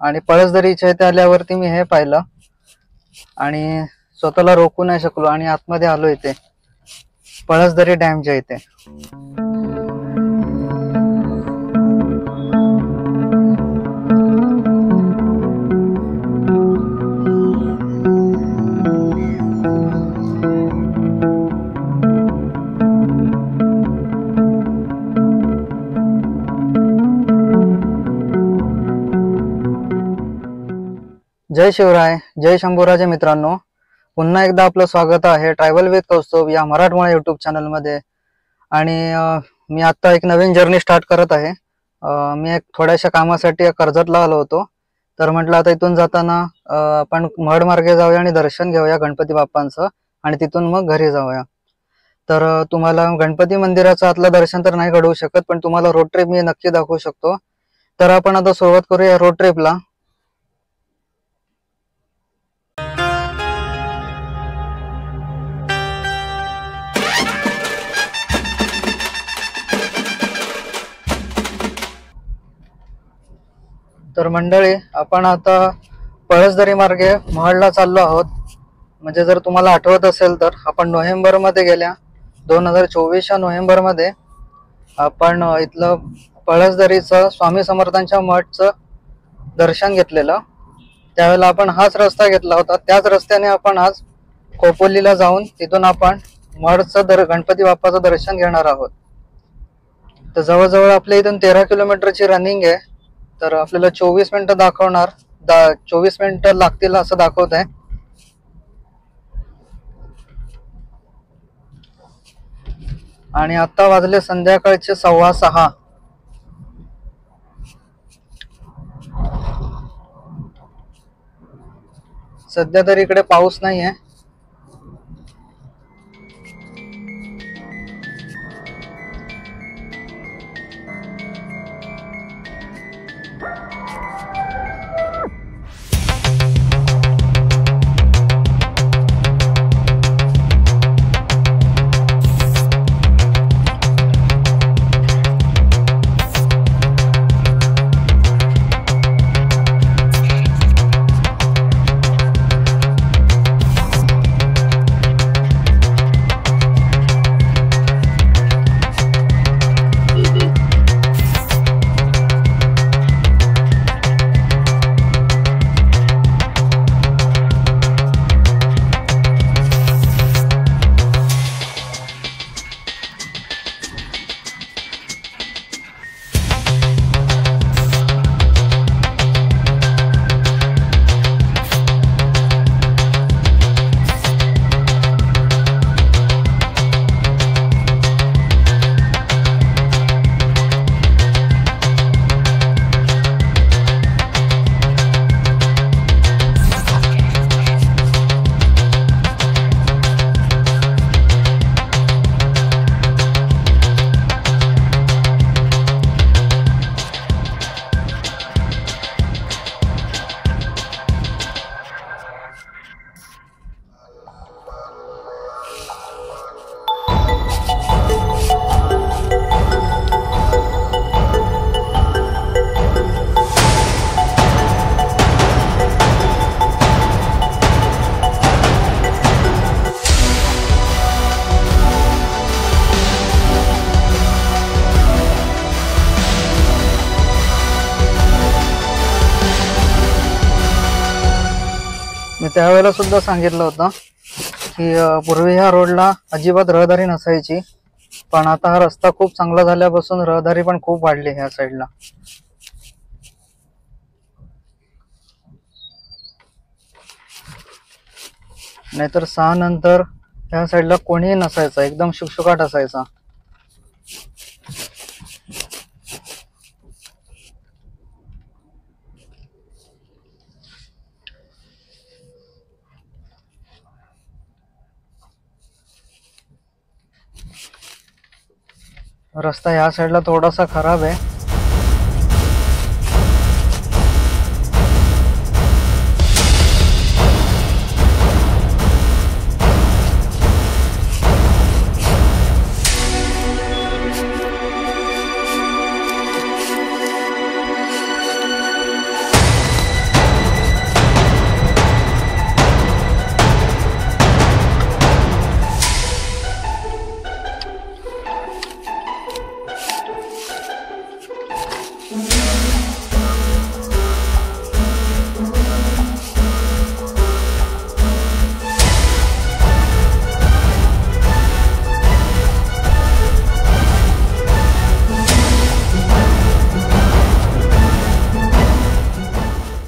आणि पळसदरीच्या इथे आल्यावरती मी हे पाहिलं आणि स्वतःला रोखू नाही शकलो आणि आतमध्ये आलो इथे पळसदरी डॅमच्या इथे. जय शिवराय, जय शंभूराजे मित्रांनो, पुन्हा एकदा आपलं स्वागत आहे ट्रॅव्हल विथ कौस्तुभ या मराठमोळा युट्यूब चॅनल मध्ये. आणि मी आता एक नवीन जर्नी स्टार्ट करत आहे. मी एक थोड्याशा कामासाठी कर्जतला आलो होतो, तर म्हटलं आता इथून जाताना आपण महड मार्गे जाऊया आणि दर्शन घेऊया गणपती बाप्पांचं आणि तिथून मग घरी जाऊया. तर तुम्हाला गणपती मंदिराचं आतलं दर्शन तर नाही घडवू शकत, पण तुम्हाला रोड ट्रिप मी नक्की दाखवू शकतो. तर आपण आता सुरुवात करूया रोड ट्रिपला. तर मंडळी, आपण आता पळसदरी मार्गे महडला चाललो आहोत. म्हणजे जर तुम्हाला आठवत असेल तर आपण नोव्हेंबर मध्ये गेल्या 2024च्या नोव्हेंबर मध्ये आपण इथलं पळसदरीचं स्वामी समर्थांच्या मठचं दर्शन घेतलेलं. त्यावेळेला आपण हाच रस्ता घेतला होता. त्याच रस्त्याने आपण आज खोपोलीला जाऊन तिथून आपण महडचं गणपती बाप्पाचं दर्शन घेणार आहोत. तर जवळजवळ आपल्या इथून 13 किलोमीटरची रनिंग आहे. तर आपल्याला 24 मिनिटं दाखवणार, 24 मिनिटं लागतील असं दाखवत आहे. आणि आता वाजले संध्याकाळचे 6:15. सध्या तरी इकडे पाऊस नाहीये. मी त्यावेळेला सुद्धा सांगितलं होतं की पूर्वी ह्या रोडला अजिबात रहदारी नसायची, पण आता हा रस्ता खूप चांगला झाल्यापासून रहदारी पण खूप वाढली ह्या साईडला. नाहीतर 6 नंतर ह्या साईडला कोणीही नसायचं, एकदम शुकशुकाट असायचा. रस्ता ह्या साईडला थोडासा खराब आहे.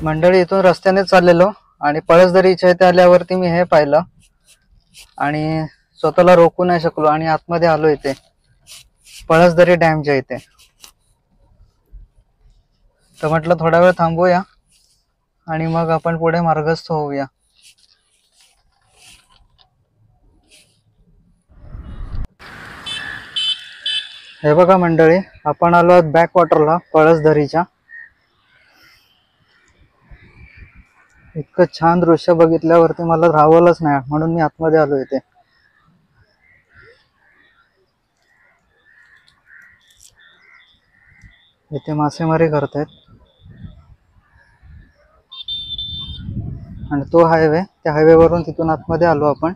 मंडळी इथून रस्त्याने चाललेलो आणि पळसदरीच्या इथे आल्यावरती मी हे पाहिलं आणि स्वतःला रोखू नाही शकलो आणि आतमध्ये आलो इथे पळसदरी डॅमच्या इथे. तर म्हटलं थोडा वेळ थांबूया आणि मग आपण पुढे मार्गस्थ होऊया. हे बघा मंडळी, आपण आलो आहोत बॅक वॉटरला पळसदरीच्या. इतकं छान दृश्य बघितल्यावरती मला राहावलंच नाही म्हणून मी आतमध्ये आलो इथे. इथे मासेमारी करतायत आणि तो हायवे, त्या हायवे वरून तिथून आतमध्ये आलो आपण.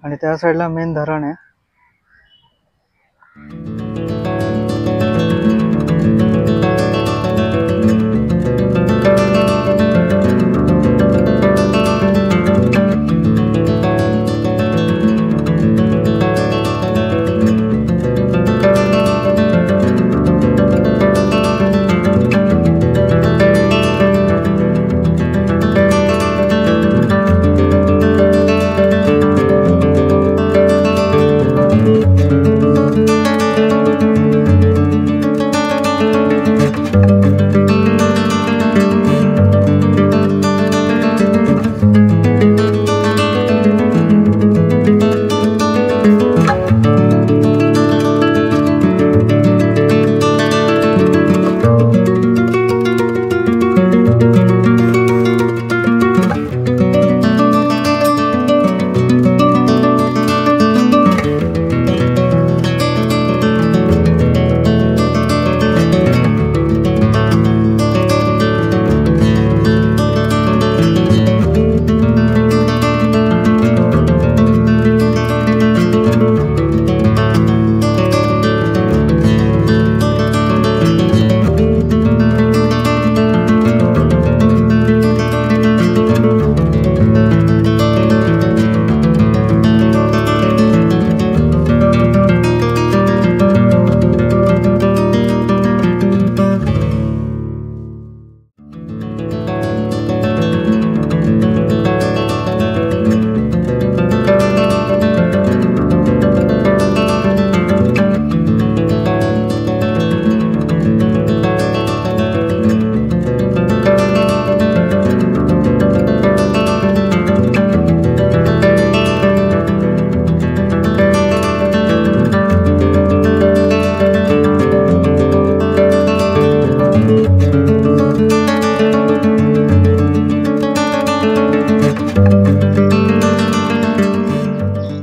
आणि त्या साईडला मेन धरण आहे.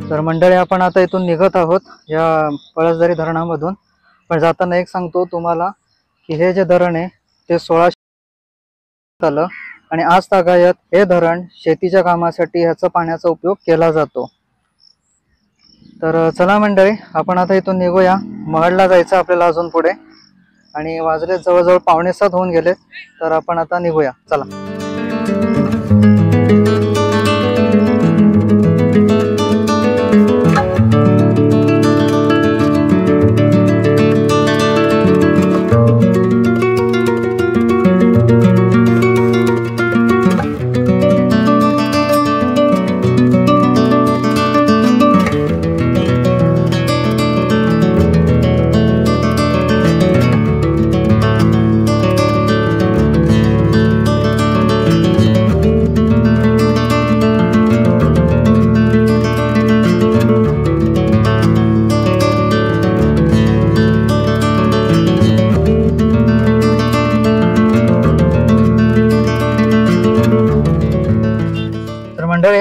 तर मंडळी, आपण आता इथून निघत आहोत या पळसदरी धरणामधून. पण जाताना एक सांगतो तुम्हाला की हे जे धरण आहे ते 1600 आलं आणि आज तागायत हे धरण शेतीच्या कामासाठी ह्याचा पाण्याचा उपयोग केला जातो. तर चला मंडळी, आपण आता इथून निघूया. महडला जायचं आपल्याला अजून पुढे आणि वाजले जवळजवळ 6:45 होऊन गेले. तर आपण आता निघूया, चला.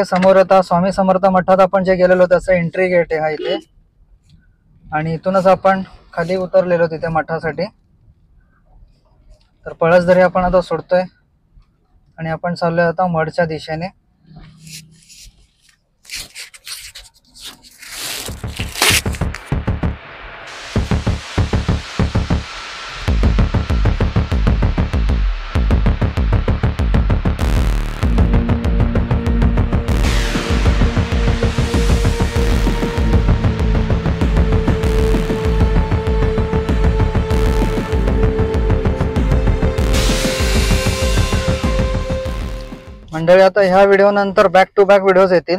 समोर आता स्वामी समर्थ मठात आपण जे गेलेलो त्याचं एंट्री गेट आहे हा इथे, आणि इथूनच आपण खाली उतरलेलो तिथे मठासाठी. तर पळसदरी आपण आता सोडतोय आणि आपण चाललोय आता मठच्या दिशेने. मंडळी आता ह्या व्हिडिओ नंतर बॅक टू बॅक व्हिडिओज येतील.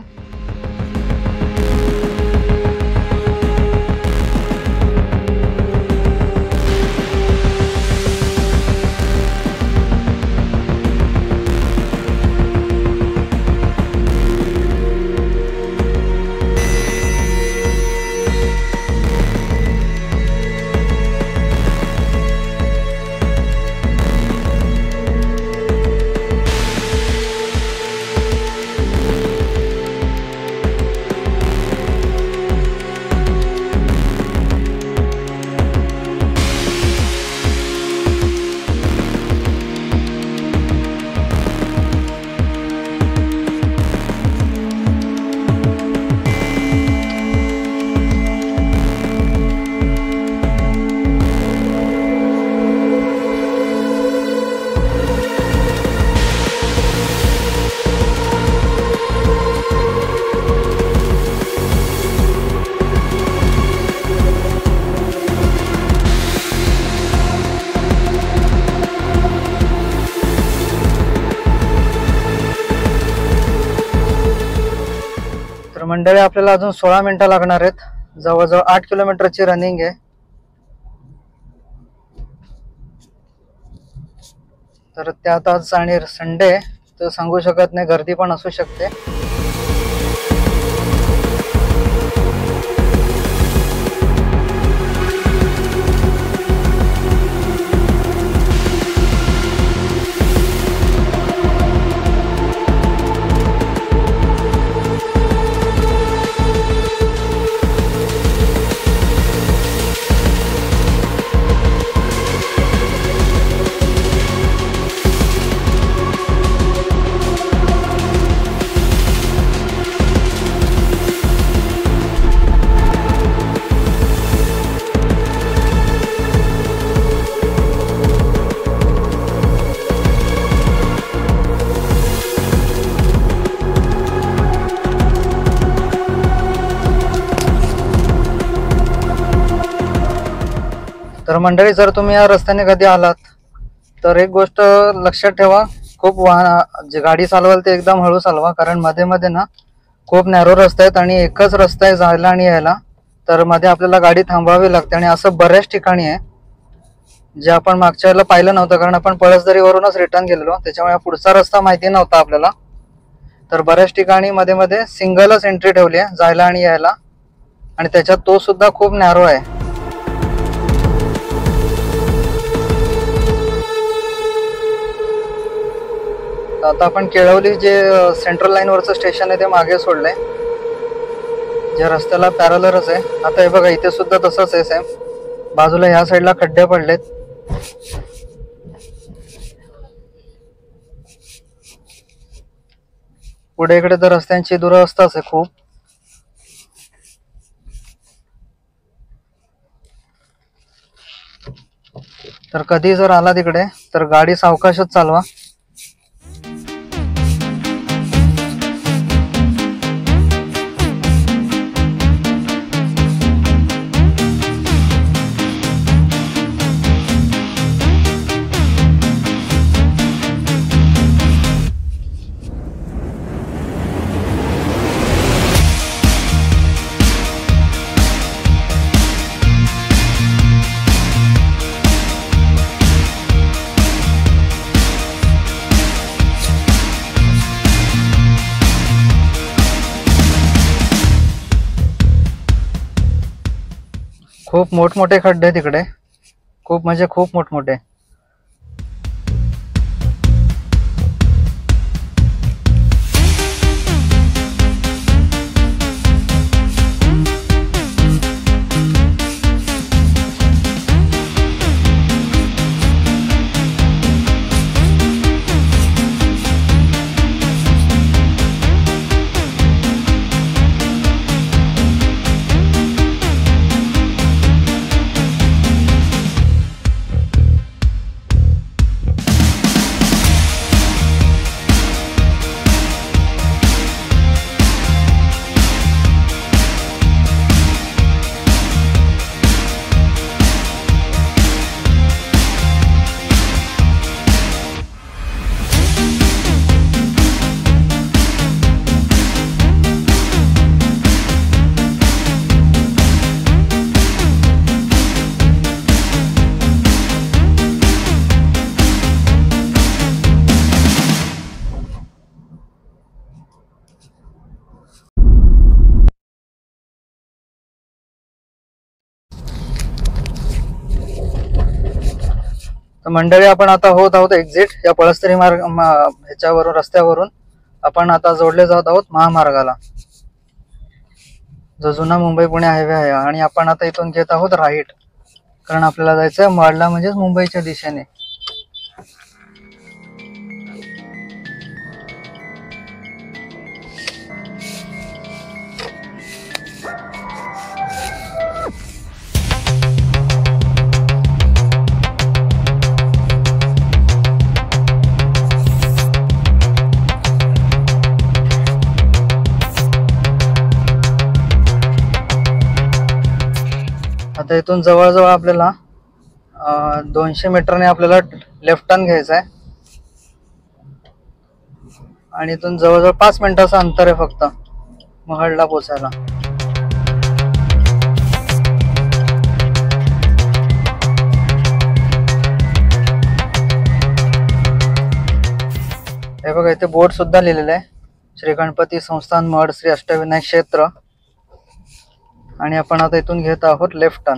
मंडळी आपल्याला अजून 16 मिनिटं लागणार आहेत. जवळजवळ 8 किलोमीटरची रनिंग आहे. तर त्यात आज आणि संडे तर सांगू शकत नाही, गर्दी पण असू शकते. तर मंडळी जर तुम्ही या रस्त्याने कधी आलात तर एक गोष्ट लक्षात ठेवा, खूप वाहन जे गाडी चालवाल ते एकदम हळू चालवा, कारण मध्ये मध्ये ना खूप नॅरो रस्ते आहेत आणि एकच रस्ता आहे जायला आणि यायला. तर मध्ये आपल्याला गाडी थांबवावी लागते आणि असं बऱ्याच ठिकाणी आहे जे आपण मागच्या वेळेला पाहिलं नव्हतं, कारण आपण पळसदरीवरूनच रिटर्न गेलेलो, त्याच्यामुळे पुढचा रस्ता माहिती नव्हता आपल्याला. तर बऱ्याच ठिकाणी मध्ये मध्ये सिंगलच एंट्री ठेवली आहे जायला आणि यायला, आणि त्याच्यात तो सुद्धा खूप नॅरो आहे. आता आपण केळवली जे सेंट्रल लाईन वरचं स्टेशन आहे ते मागे सोडलंय, जे रस्त्याला पॅरलरच आहे. आता हे बघा इथे सुद्धा तसंच आहे सेम, बाजूला ह्या साईडला खड्डे पडलेत. पुढे इकडे तर रस्त्यांची दुरवस्थाच आहे खूप. तर कधी जर आला तिकडे तर गाडी सावकाशच चालवा. खूप मोठमोठे खड्डे तिकडे, खूप म्हणजे खूप मोठमोठे. तर मंडळी आपण आता होत आहोत एक्झिट या पळसतरी मार्ग ह्याच्यावरून रस्त्यावरून आपण आता जोडले जात आहोत महामार्गाला, जो जुना मुंबई पुणे हायवे आहे. आणि आपण आता इथून घेत आहोत राईट, कारण आपल्याला जायचं आहे महाडला म्हणजेच मुंबईच्या दिशेने. आता इथून जवळजवळ आपल्याला 200 मीटरने आपल्याला लेफ्ट टर्न घ्यायचा आहे आणि इथून जवळजवळ 5 मिनिटाचं अंतर आहे फक्त महाडला पोचायला. हे बघा इथे बोर्ड सुद्धा लिहिलेलं आहे, श्री गणपती संस्थान महड श्री अष्टविनायक क्षेत्र. आणि आपण आता इथून घेत आहोत लेफ्ट टर्न.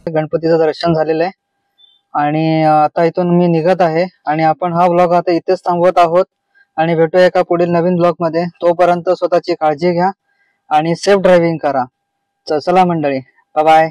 गणपतीचं दर्शन झालेलं आहे आणि आता इथून मी निघत आहे आणि आपण हा व्लॉग आता इथेच थांबवत आहोत आणि भेटूया एका पुढील नवीन व्लॉग मध्ये. तोपर्यंत स्वतःची काळजी घ्या आणि सेफ ड्रायव्हिंग करा. चला मंडळी, बाय बाय.